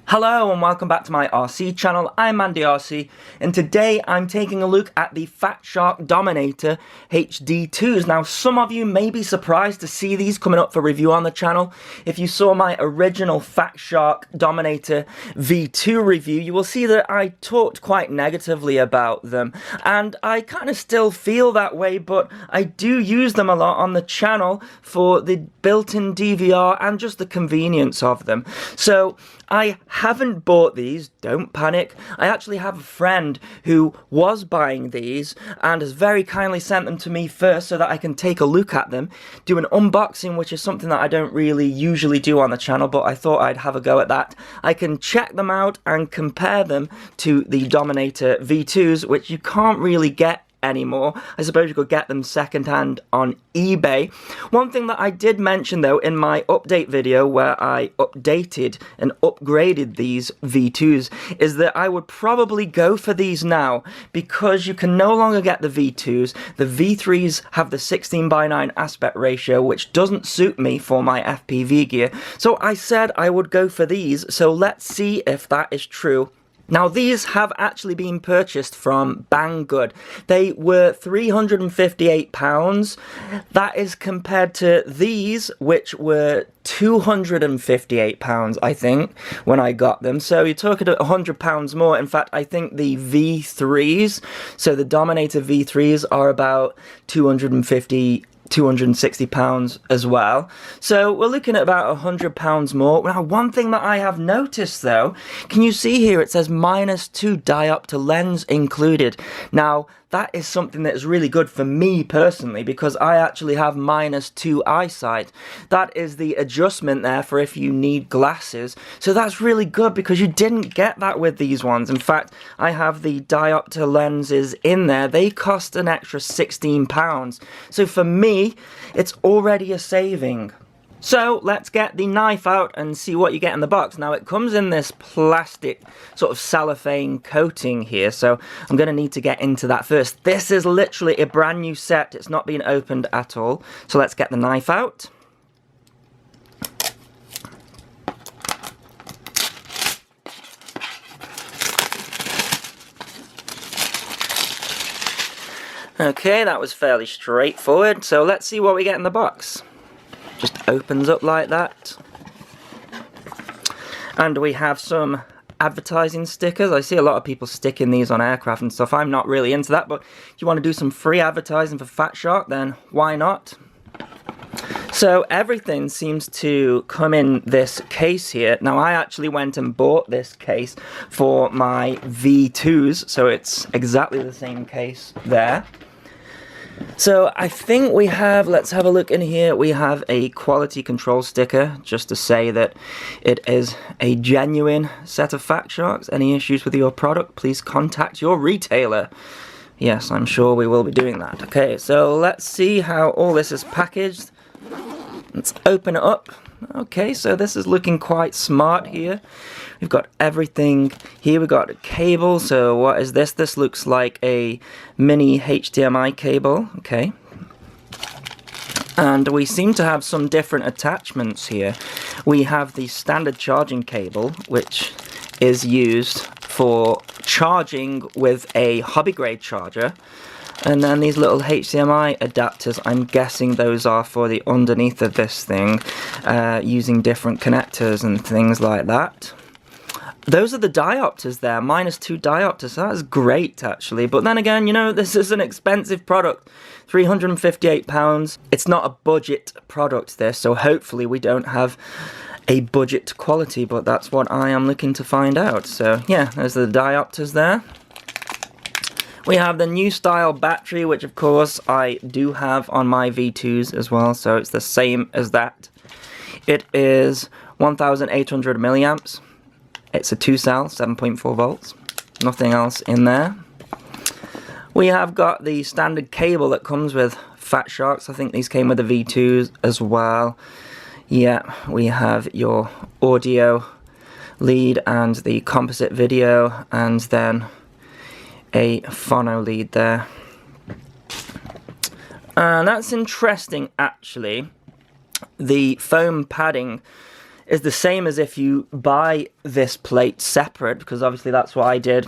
Hello and welcome back to my RC channel. I'm Andy RC, and today I'm taking a look at the Fatshark Dominator HD2s. Now, some of you may be surprised to see these coming up for review on the channel. If you saw my original Fatshark Dominator V2 review, you will see that I talked quite negatively about them, and I kind of still feel that way, but I do use them a lot on the channel for the built-in DVR and just the convenience of them. So I haven't bought these, don't panic. I actually have a friend who was buying these and has very kindly sent them to me first so that I can take a look at them, do an unboxing, which is something that I don't really usually do on the channel, but I thought I'd have a go at that. I can check them out and compare them to the Dominator V2s, which you can't really get anymore. I suppose you could get them secondhand on eBay. One thing that I did mention though in my update video where I updated and upgraded these V2s is that I would probably go for these now because you can no longer get the V2s. The V3s have the 16:9 aspect ratio, which doesn't suit me for my FPV gear. So I said I would go for these, so let's see if that is true. Now, these have actually been purchased from Banggood. They were £358. That is compared to these, which were £258, I think, when I got them. So you're talking £100 more. In fact, I think the V3s, so the Dominator V3s are about £260 as well. So we're looking at about £100 more. Now, one thing that I have noticed though, can you see here it says -2 diopter lens included. Now, that is something that is really good for me personally because I actually have -2 eyesight. That is the adjustment there for if you need glasses. So that's really good because you didn't get that with these ones. In fact, I have the diopter lenses in there. They cost an extra £16. So for me, it's already a saving. So let's get the knife out and see what you get in the box. Now, it comes in this plastic sort of cellophane coating here, so I'm going to need to get into that first. This is literally a brand new set. It's not been opened at all. So let's get the knife out. Okay, that was fairly straightforward. So let's see what we get in the box. Just opens up like that. And we have some advertising stickers. I see a lot of people sticking these on aircraft and stuff. I'm not really into that, but if you want to do some free advertising for Fatshark, then why not? So everything seems to come in this case here. Now, I actually went and bought this case for my V2s, so it's exactly the same case there. So I think we have, let's have a look in here, we have a quality control sticker just to say that it is a genuine set of Fatsharks. Any issues with your product, please contact your retailer. Yes, I'm sure we will be doing that. Okay, so let's see how all this is packaged. Let's open it up. Okay, so this is looking quite smart here. We've got everything here. We've got a cable. So what is this? This looks like a mini HDMI cable. Okay. And we seem to have some different attachments here. We have the standard charging cable, which is used for charging with a hobby grade charger. And then these little HDMI adapters, I'm guessing those are for the underneath of this thing, using different connectors and things like that. Those are the diopters there, -2 diopters, so that's great actually. But then again, you know, this is an expensive product, £358. It's not a budget product this, so hopefully we don't have a budget quality, but that's what I am looking to find out. So yeah, those are the diopters there. We have the new style battery, which of course I do have on my V2s as well, so it's the same as that. It is 1,800 milliamps. It's a 2-cell, 7.4 volts. Nothing else in there. We have got the standard cable that comes with Fatsharks. I think these came with the V2s as well. Yeah, we have your audio lead and the composite video, and then a phono lead there. And that's interesting actually. The foam padding is the same as if you buy this plate separate, because obviously that's what I did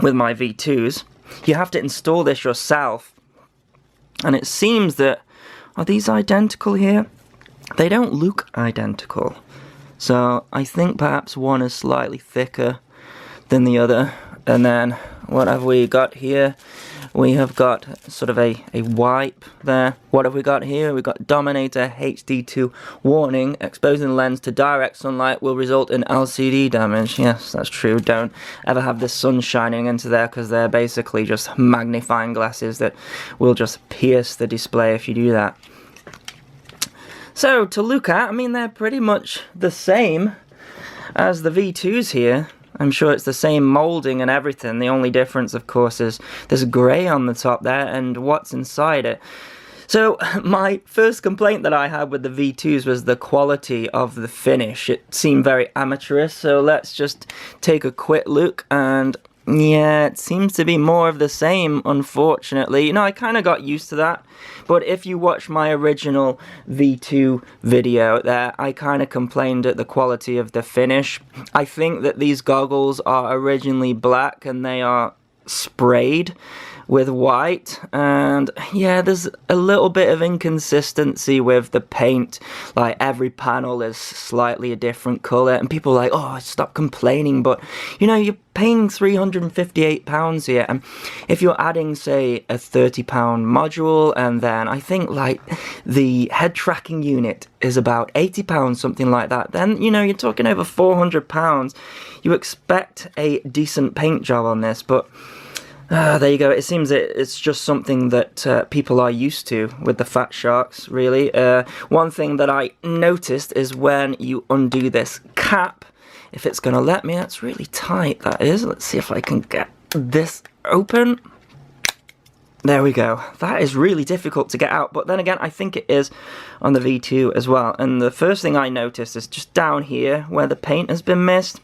with my V2s. You have to install this yourself, and it seems that, are these identical here? They don't look identical, so I think perhaps one is slightly thicker than the other. And then what have we got here? We have got sort of a wipe there. What have we got here? We've got Dominator HD2 warning, exposing the lens to direct sunlight will result in LCD damage. Yes, that's true. Don't ever have the sun shining into there, because they're basically just magnifying glasses that will just pierce the display if you do that. So to look at, I mean, they're pretty much the same as the V2s here. I'm sure it's the same molding and everything. The only difference, of course, is there's grey on the top there and what's inside it. So my first complaint that I had with the V2s was the quality of the finish. It seemed very amateurish, so let's just take a quick look, and yeah, it seems to be more of the same, unfortunately. You know, I kind of got used to that, but if you watch my original V2 video there, I kind of complained at the quality of the finish. I think that these goggles are originally black and they are sprayed with white, and yeah, there's a little bit of inconsistency with the paint. Like, every panel is slightly a different colour, and people are like, oh, stop complaining, but you know, you're paying £358 here, and if you're adding, say, a £30 module, and then I think like the head tracking unit is about £80, something like that, then you know, you're talking over £400. You expect a decent paint job on this, but there you go. It seems it's just something that people are used to with the Fatsharks, really. One thing that I noticed is when you undo this cap, if it's going to let me, that's really tight, that is. Let's see if I can get this open. There we go. That is really difficult to get out, but then again, I think it is on the V2 as well. And the first thing I noticed is just down here where the paint has been missed.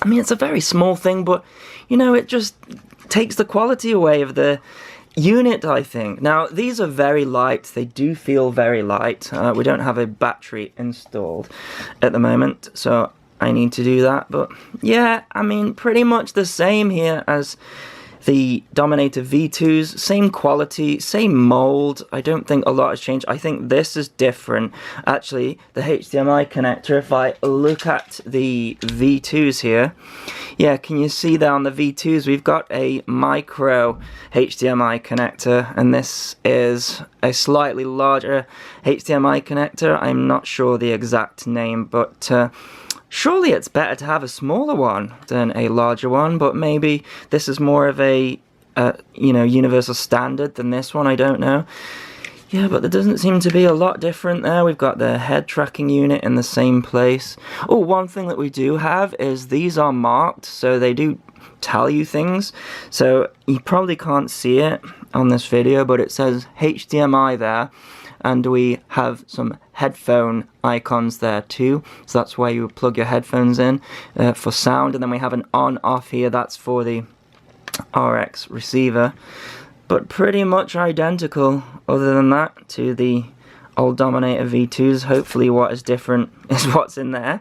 I mean, it's a very small thing, but you know, it just takes the quality away of the unit, I think. Now, these are very light. They do feel very light. We don't have a battery installed at the moment, so I need to do that. But yeah, I mean, pretty much the same here as the Dominator V2s, same quality, same mold. I don't think a lot has changed. I think this is different. Actually, the HDMI connector, if I look at the V2s here, yeah, can you see there on the V2s, we've got a micro HDMI connector, and this is a slightly larger HDMI connector. I'm not sure the exact name, but surely it's better to have a smaller one than a larger one, but maybe this is more of a, you know, universal standard than this one, I don't know. Yeah, but there doesn't seem to be a lot different there. We've got the head tracking unit in the same place. Oh, one thing that we do have is these are marked, so they do tell you things. So you probably can't see it on this video, but it says HDMI there. And we have some headphone icons there too, so that's where you plug your headphones in for sound. And then we have an on-off here, that's for the RX receiver, but pretty much identical other than that to the old Dominator V2s. Hopefully what is different is what's in there.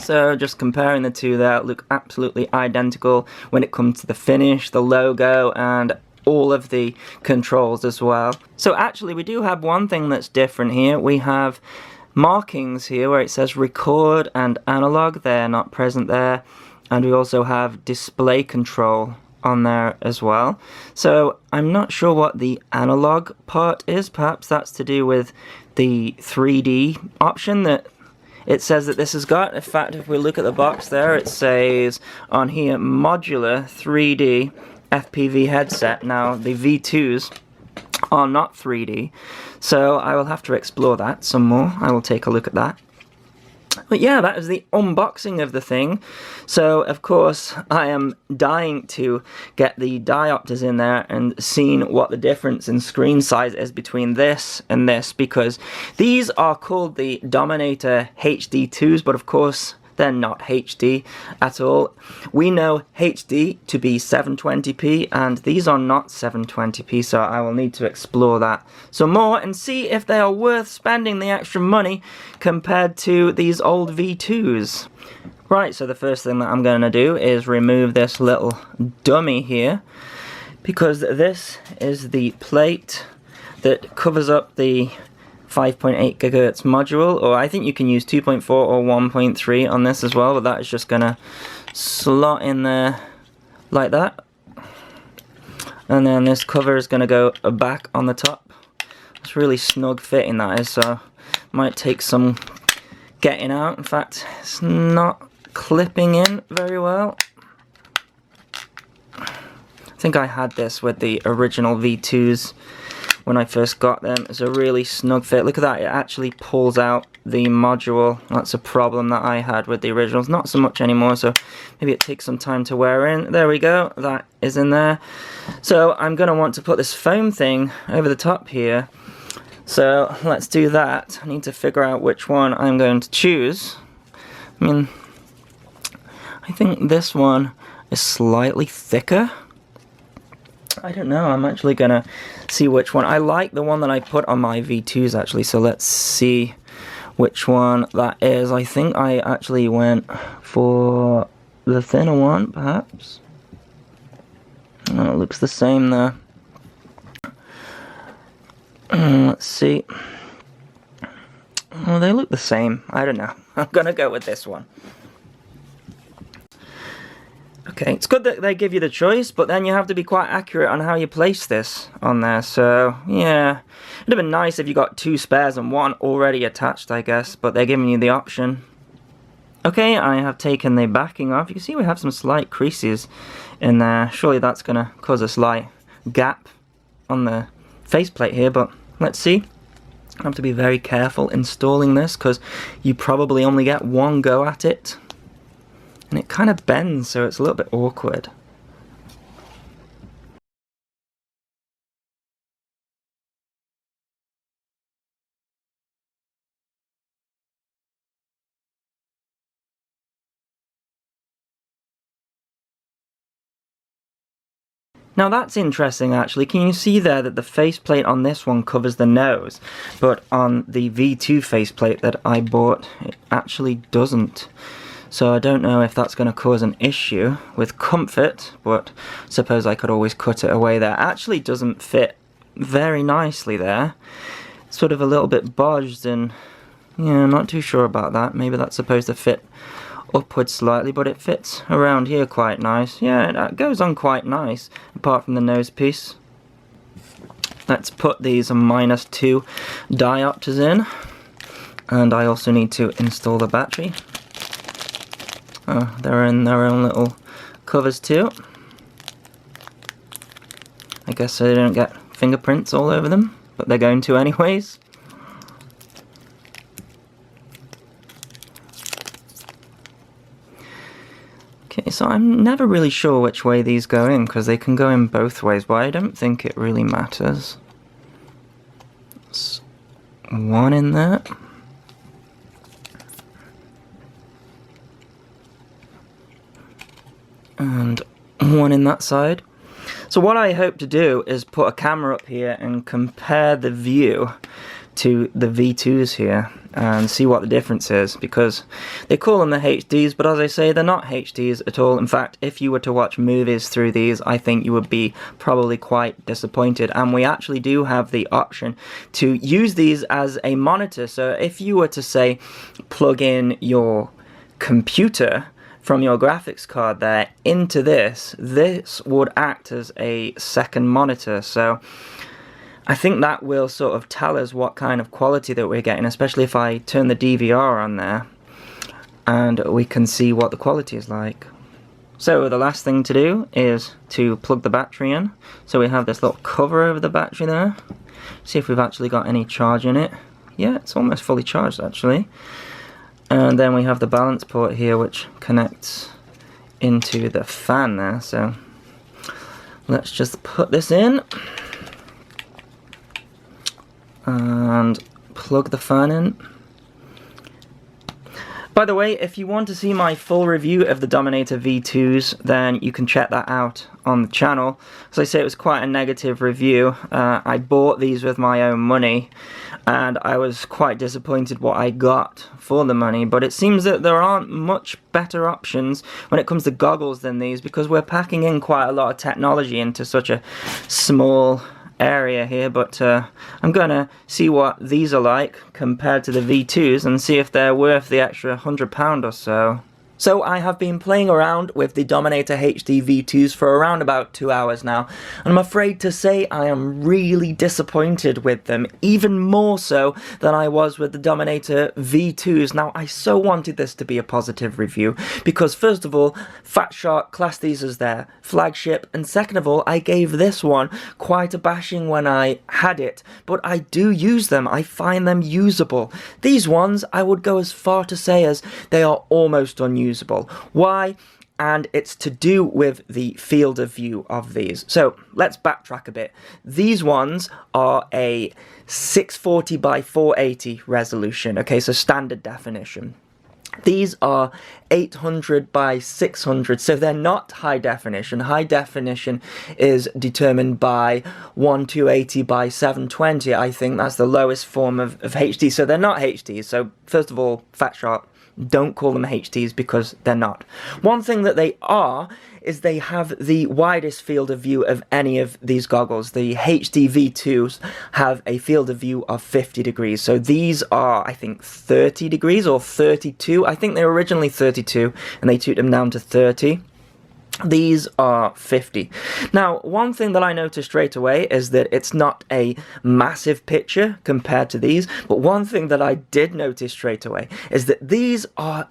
So just comparing the two there, look absolutely identical when it comes to the finish, the logo, and all of the controls as well. So actually we do have one thing that's different here. We have markings here where it says record and analog. They're not present there. And we also have display control on there as well. So I'm not sure what the analog part is. Perhaps that's to do with the 3D option that it says that this has got. In fact, if we look at the box there, it says on here modular 3D FPV headset. Now the V2s are not 3D, so I will have to explore that some more. I will take a look at that. But yeah, that is the unboxing of the thing. So of course I am dying to get the diopters in there and seeing what the difference in screen size is between this and this, because these are called the Dominator HD2s, but of course they're not HD at all. We know HD to be 720p, and these are not 720p, so I will need to explore that some more and see if they are worth spending the extra money compared to these old V2s. Right, so the first thing that I'm going to do is remove this little dummy here, because this is the plate that covers up the 5.8 GHz module, or I think you can use 2.4 or 1.3 on this as well, but that is just going to slot in there like that. And then this cover is going to go back on the top. It's really snug fitting, that is, so might take some getting out. In fact, it's not clipping in very well. I think I had this with the original V2s when I first got them. It's a really snug fit. Look at that, it actually pulls out the module. That's a problem that I had with the originals. Not so much anymore, so maybe it takes some time to wear in. There we go, that is in there. So I'm going to want to put this foam thing over the top here. So let's do that. I need to figure out which one I'm going to choose. I mean, I think this one is slightly thicker. I don't know, I'm actually gonna see which one. I like the one that I put on my V2s actually, so let's see which one that is. I think I actually went for the thinner one, perhaps. Oh, it looks the same there. Let's see. Oh, they look the same. I don't know. I'm gonna go with this one. Okay, it's good that they give you the choice, but then you have to be quite accurate on how you place this on there, so yeah. It'd have been nice if you got two spares and one already attached, I guess, but they're giving you the option. Okay, I have taken the backing off. You can see we have some slight creases in there. Surely that's going to cause a slight gap on the faceplate here, but let's see. I have to be very careful installing this, because you probably only get one go at it. And it kind of bends, so it's a little bit awkward. Now that's interesting actually. Can you see there that the faceplate on this one covers the nose, but on the V2 faceplate that I bought, it actually doesn't. So I don't know if that's going to cause an issue with comfort, but suppose I could always cut it away there. It actually doesn't fit very nicely there. It's sort of a little bit bodged, and yeah, I'm not too sure about that. Maybe that's supposed to fit upwards slightly, but it fits around here quite nice. Yeah, it goes on quite nice, apart from the nose piece. Let's put these -2 diopters in, and I also need to install the battery. Oh, they're in their own little covers too. I guess so they don't get fingerprints all over them, but they're going to anyways. Okay, so I'm never really sure which way these go in, because they can go in both ways, but I don't think it really matters. There's one in there. And one in that side. So what I hope to do is put a camera up here and compare the view to the V2s here and see what the difference is, because they call them the HDs, but as I say, they're not HDs at all. In fact, if you were to watch movies through these, I think you would be probably quite disappointed. And we actually do have the option to use these as a monitor. So if you were to say plug in your computer from your graphics card there into this would act as a second monitor. So I think that will sort of tell us what kind of quality that we're getting, especially if I turn the DVR on there and we can see what the quality is like. So the last thing to do is to plug the battery in. So we have this little cover over the battery there. See if we've actually got any charge in it. Yeah, it's almost fully charged actually. And then we have the balance port here, which connects into the fan there. So let's just put this in and plug the fan in. By the way, if you want to see my full review of the Dominator V2s, then you can check that out on the channel. As I say, it was quite a negative review. I bought these with my own money, and I was quite disappointed what I got for the money, but it seems that there aren't much better options when it comes to goggles than these, because we're packing in quite a lot of technology into such a small area here. But I'm gonna see what these are like compared to the V2s and see if they're worth the extra £100 or so. So I have been playing around with the Dominator HD V2s for around about 2 hours now, and I'm afraid to say I am really disappointed with them, even more so than I was with the Dominator V2s. Now, I so wanted this to be a positive review, because first of all, Fatshark classed these as their flagship, and second of all, I gave this one quite a bashing when I had it, but I do use them. I find them usable. These ones, I would go as far to say as they are almost unusable. Why? And it's to do with the field of view of these. So let's backtrack a bit. These ones are a 640 by 480 resolution. Okay, so standard definition. These are 800 by 600, so they're not high definition. High definition is determined by 1280 by 720. I think that's the lowest form of HD, so they're not HDs. So first of all, Fatshark, don't call them HDs, because they're not. One thing that they are is they have the widest field of view of any of these goggles. The HD V2s have a field of view of 50 degrees. So these are, I think, 30 degrees or 32. I think they were originally 32 and they took them down to 30. These are 50. Now, one thing that I noticed straight away is that it's not a massive picture compared to these, but one thing that I did notice straight away is that these are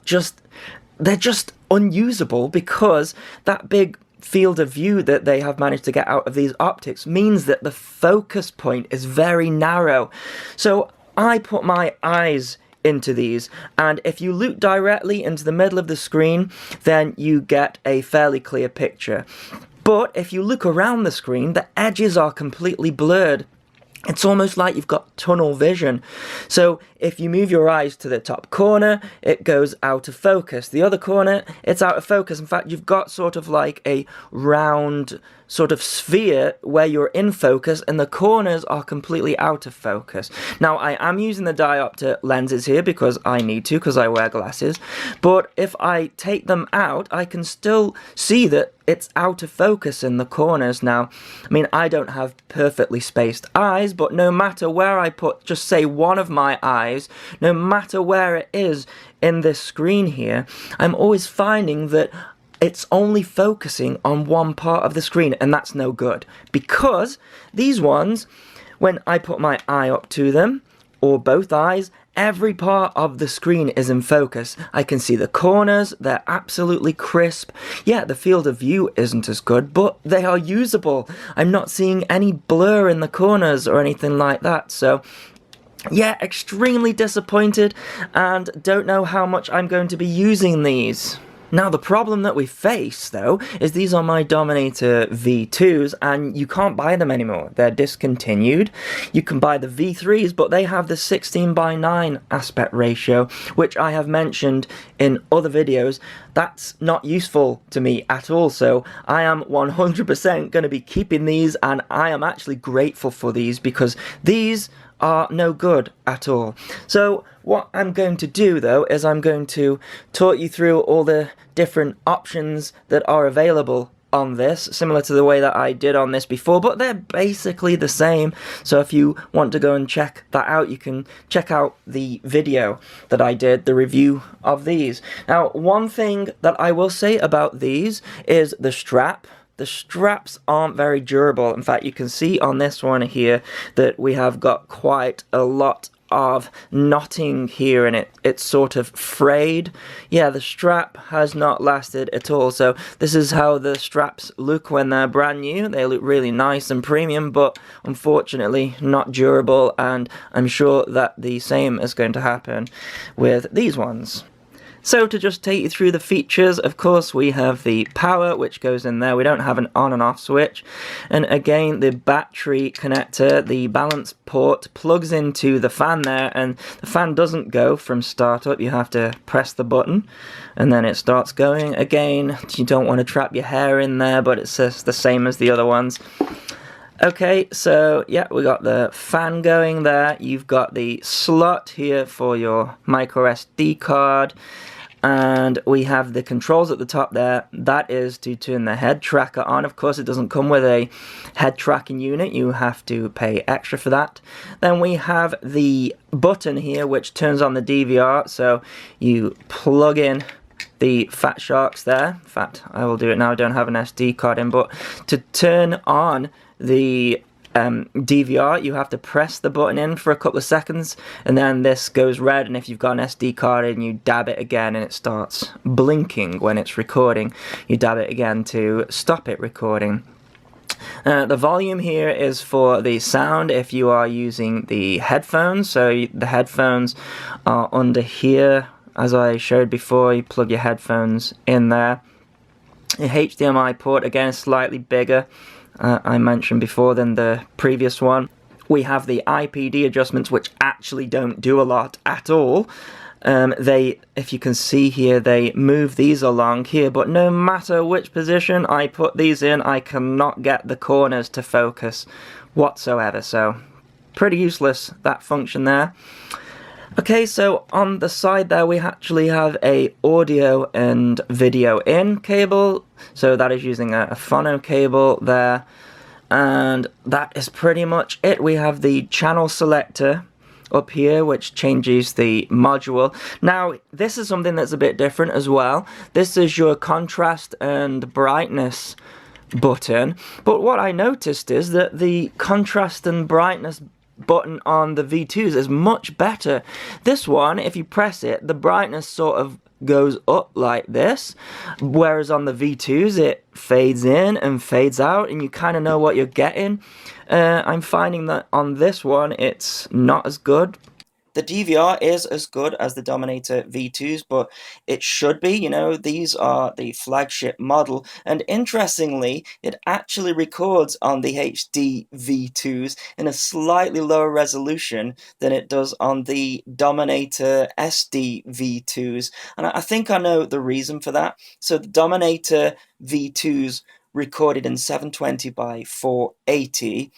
they're just unusable, because that big field of view that they have managed to get out of these optics means that the focus point is very narrow. So I put my eyes into these, and if you look directly into the middle of the screen, then you get a fairly clear picture. But if you look around the screen, the edges are completely blurred. It's almost like you've got tunnel vision. So if you move your eyes to the top corner, it goes out of focus. The other corner, it's out of focus. In fact, you've got sort of like a round sort of sphere where you're in focus, and the corners are completely out of focus. Now, I am using the diopter lenses here because I need to, because I wear glasses. But if I take them out, I can still see that it's out of focus in the corners. Now, I mean, I don't have perfectly spaced eyes, but no matter where I put, just say, one of my eyes, no matter where it is in this screen here, I'm always finding that it's only focusing on one part of the screen, and that's no good. Because these ones, when I put my eye up to them, or both eyes, every part of the screen is in focus. I can see the corners, they're absolutely crisp. Yeah, the field of view isn't as good, but they are usable. I'm not seeing any blur in the corners or anything like that, so yeah, extremely disappointed, and don't know how much I'm going to be using these. Now, the problem that we face, though, is these are my Dominator V2s, and you can't buy them anymore. They're discontinued. You can buy the V3s, but they have the 16:9 aspect ratio, which I have mentioned in other videos. That's not useful to me at all, so I am 100% going to be keeping these, and I am actually grateful for these, because these are no good at all. So what I'm going to do, though, is I'm going to talk you through all the different options that are available on this, similar to the way that I did on this before, but they're basically the same. So if you want to go and check that out, you can check out the video that I did, the review of these. Now, one thing that I will say about these is the strap. The straps aren't very durable. In fact, you can see on this one here that we have got quite a lot of knotting here, and it's sort of frayed. Yeah, the strap has not lasted at all. So this is how the straps look when they're brand new. They look really nice and premium, but unfortunately not durable, and I'm sure that the same is going to happen with these ones. So to just take you through the features, of course we have the power which goes in there. We don't have an on and off switch. And again, the battery connector, the balance port plugs into the fan there, and the fan doesn't go from startup. You have to press the button and then it starts going. Again, you don't want to trap your hair in there, but it's just the same as the other ones. Okay, so yeah, we got the fan going there. You've got the slot here for your micro SD card. And we have the controls at the top there. That is to turn the head tracker on. Of course, it doesn't come with a head tracking unit. You have to pay extra for that. Then we have the button here, which turns on the DVR. So you plug in the Fatsharks there. In fact, I will do it now. I don't have an SD card in, but to turn on the DVR, you have to press the button in for a couple of seconds, and then this goes red, and if you've got an SD card in, you dab it again and it starts blinking when it's recording. You dab it again to stop it recording. The volume here is for the sound if you are using the headphones. So the headphones are under here. As I showed before, you plug your headphones in there. The HDMI port, again, slightly bigger, I mentioned before, than the previous one. We have the IPD adjustments, which actually don't do a lot at all. If you can see here, they move these along here, but no matter which position I put these in, I cannot get the corners to focus whatsoever. So pretty useless, that function there. Okay, so on the side there we actually have a audio and video in cable, so that is using a phono cable there, and that is pretty much it. We have the channel selector up here, which changes the module. Now, this is something that's a bit different as well. This is your contrast and brightness button, but what I noticed is that the contrast and brightness button on the V2s is much better. This one, if you press it, the brightness sort of goes up like this, whereas on the V2s it fades in and fades out, and you kind of know what you're getting. I'm finding that on this one it's not as good. The DVR is as good as the Dominator V2s, but it should be. You know, these are the flagship model, and interestingly, it actually records on the HD V2s in a slightly lower resolution than it does on the Dominator SD V2s, and I think I know the reason for that. So the Dominator V2s recorded in 720 by 480,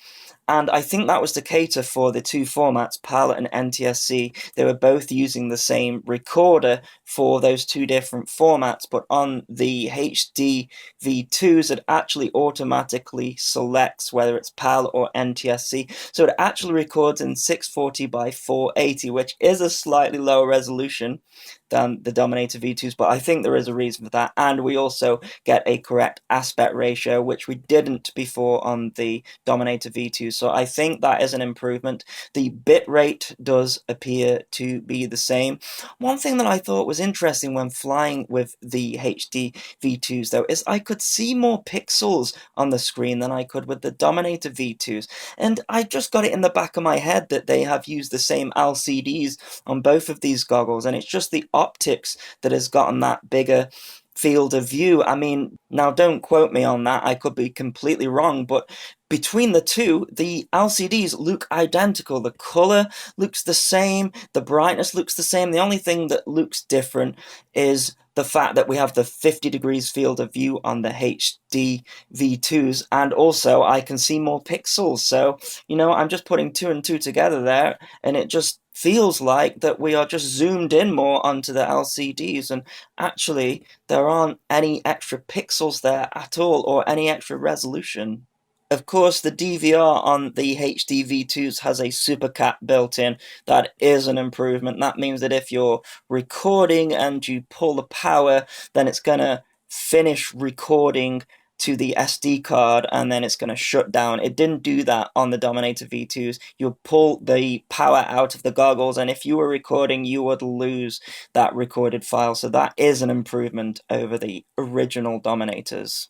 and I think that was to cater for the two formats, PAL and NTSC. They were both using the same recorder for those two different formats, but on the HD V2s, it actually automatically selects whether it's PAL or NTSC. So it actually records in 640 by 480, which is a slightly lower resolution than the Dominator V2s, but I think there is a reason for that, and we also get a correct aspect ratio, which we didn't before on the Dominator V2s, so I think that is an improvement. The bit rate does appear to be the same. One thing that I thought was interesting when flying with the HD V2s, though, is I could see more pixels on the screen than I could with the Dominator V2s, and I just got it in the back of my head that they have used the same LCDs on both of these goggles, and it's just the optics that has gotten that bigger field of view. I mean, now don't quote me on that, I could be completely wrong, but between the two, the LCDs look identical. The color looks the same, the brightness looks the same. The only thing that looks different is the fact that we have the 50 degrees field of view on the HD V2s, and also I can see more pixels. So, you know, I'm just putting two and two together there, and it just feels like that we are just zoomed in more onto the LCDs, and actually there aren't any extra pixels there at all, or any extra resolution. Of course, the DVR on the HD V2s has a supercat built in. That is an improvement. That means that if you're recording and you pull the power, then it's going to finish recording to the SD card, and then it's going to shut down. It didn't do that on the Dominator V2s. You pull the power out of the goggles, and if you were recording, you would lose that recorded file. So that is an improvement over the original Dominators.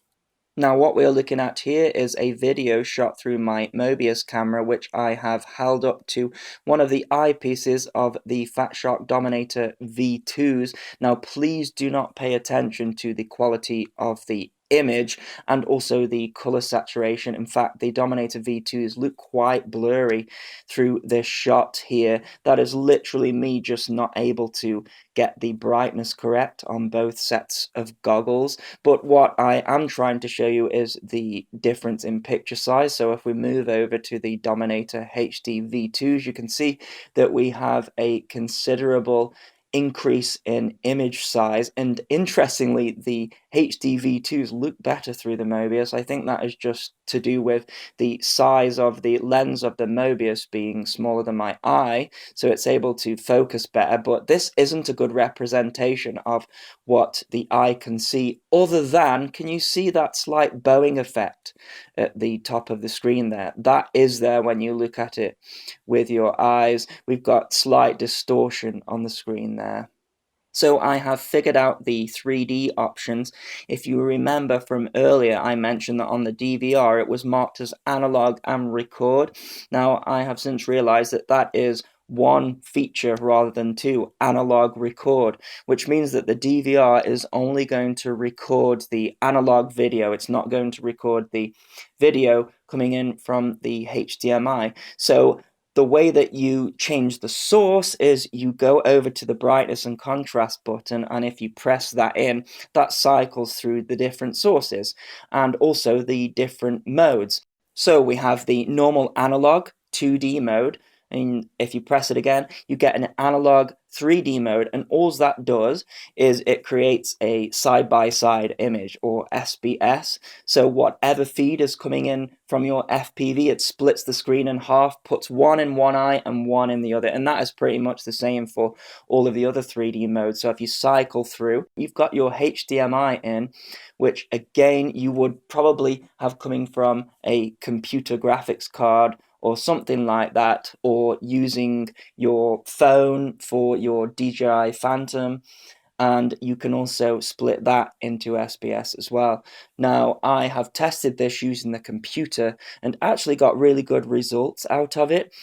Now what we're looking at here is a video shot through my Mobius camera, which I have held up to one of the eyepieces of the Fatshark Dominator V2s. Now please do not pay attention to the quality of the image and also the color saturation. In fact, the Dominator V2s look quite blurry through this shot here. That is literally me just not able to get the brightness correct on both sets of goggles. But what I am trying to show you is the difference in picture size. So if we move over to the Dominator HD V2s, you can see that we have a considerable increase in image size, and interestingly the HD V2s look better through the Mobius. I think that is just to do with the size of the lens of the Mobius being smaller than my eye, so it's able to focus better, but this isn't a good representation of what the eye can see, other than, can you see that slight bowing effect at the top of the screen there? That is there when you look at it with your eyes. We've got slight distortion on the screen there. So I have figured out the 3D options. If you remember from earlier, I mentioned that on the DVR it was marked as analog and record. Now I have since realized that that is one feature rather than two, analog record, which means that the DVR is only going to record the analog video. It's not going to record the video coming in from the HDMI. So the way that you change the source is you go over to the brightness and contrast button, and if you press that in, that cycles through the different sources and also the different modes. So we have the normal analog 2D mode, and if you press it again, you get an analog 3D mode, and all that does is it creates a side-by-side image, or SBS. So whatever feed is coming in from your FPV, it splits the screen in half, puts one in one eye and one in the other, and that is pretty much the same for all of the other 3D modes. So if you cycle through, you've got your HDMI in, which again you would probably have coming from a computer graphics card or something like that, or using your phone for your DJI Phantom, and you can also split that into SBS as well. Now, I have tested this using the computer and actually got really good results out of it.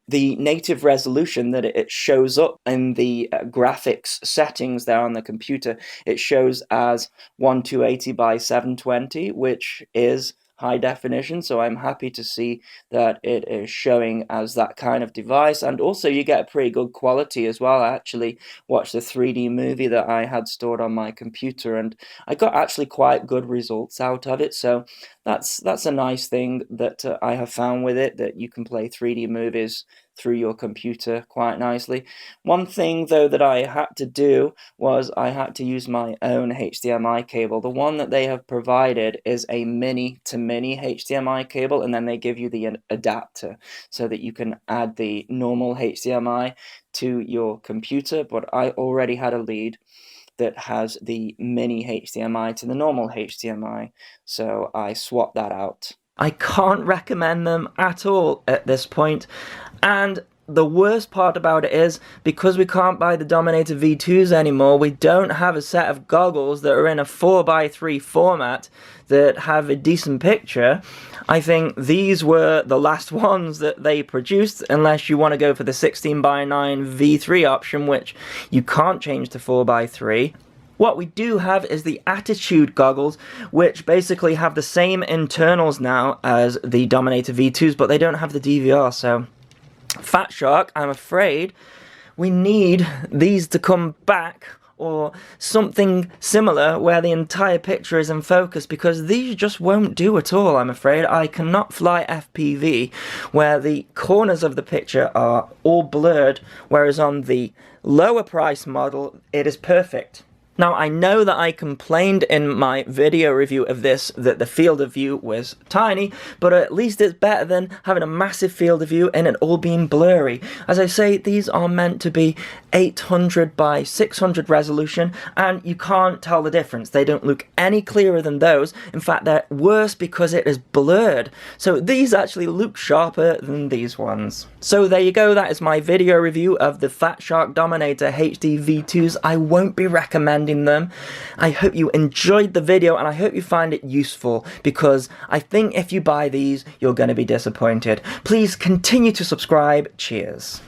The native resolution that it shows up in the graphics settings there on the computer, it shows as 1280 by 720, which is high definition, so I'm happy to see that it is showing as that kind of device, and also you get a pretty good quality as well. I actually watched the 3D movie that I had stored on my computer, and I got actually quite good results out of it, so that's a nice thing that I have found with it, that you can play 3D movies through your computer quite nicely. One thing though that I had to do was I had to use my own HDMI cable. The one that they have provided is a mini to mini HDMI cable, and then they give you the adapter so that you can add the normal HDMI to your computer, but I already had a lead that has the mini HDMI to the normal HDMI, so I swapped that out. I can't recommend them at all at this point, and the worst part about it is, because we can't buy the Dominator V2s anymore, we don't have a set of goggles that are in a 4x3 format that have a decent picture. I think these were the last ones that they produced, unless you want to go for the 16x9 V3 option, which you can't change to 4x3. What we do have is the Attitude goggles, which basically have the same internals now as the Dominator V2s, but they don't have the DVR, so Fatshark, I'm afraid we need these to come back, or something similar where the entire picture is in focus, because these just won't do at all, I'm afraid. I cannot fly FPV where the corners of the picture are all blurred, whereas on the lower price model it is perfect. Now, I know that I complained in my video review of this that the field of view was tiny, but at least it's better than having a massive field of view and it all being blurry. As I say, these are meant to be 800 by 600 resolution, and you can't tell the difference. They don't look any clearer than those. In fact, they're worse because it is blurred. So these actually look sharper than these ones. So there you go, that is my video review of the Fatshark Dominator HD V2s. I won't be recommending finding them. I hope you enjoyed the video and I hope you find it useful, because I think if you buy these, you're going to be disappointed. Please continue to subscribe. Cheers.